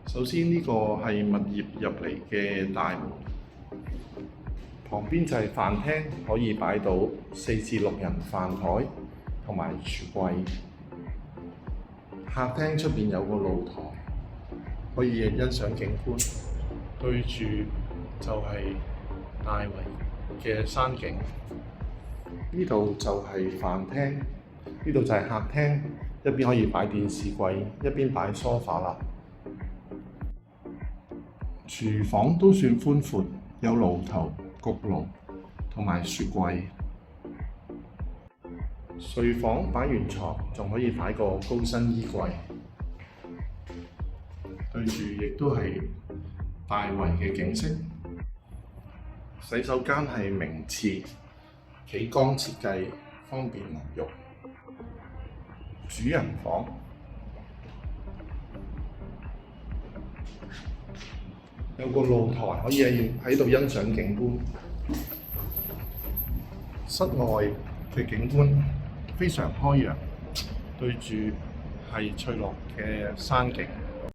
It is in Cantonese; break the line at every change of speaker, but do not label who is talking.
首先呢個係物業入嚟嘅大門，旁邊就係飯廳，可以擺到4至6人飯台同埋櫥櫃。客廳出邊有個露台，可以欣賞景觀，對住就係大圍嘅山景。呢度就係飯廳，呢度就係客廳，一邊可以擺電視櫃，一邊擺梳化啦。廚房都算寬闊，有爐頭、焗爐同埋雪櫃。睡房擺完床，仲可以擺個高身衣櫃。對住亦都係大圍嘅景色。洗手間係名廁，企缸設計，方便淋浴。主人房有個露台，可以喺度欣賞景觀。室外嘅景觀非常開揚，對住係翠綠嘅山景。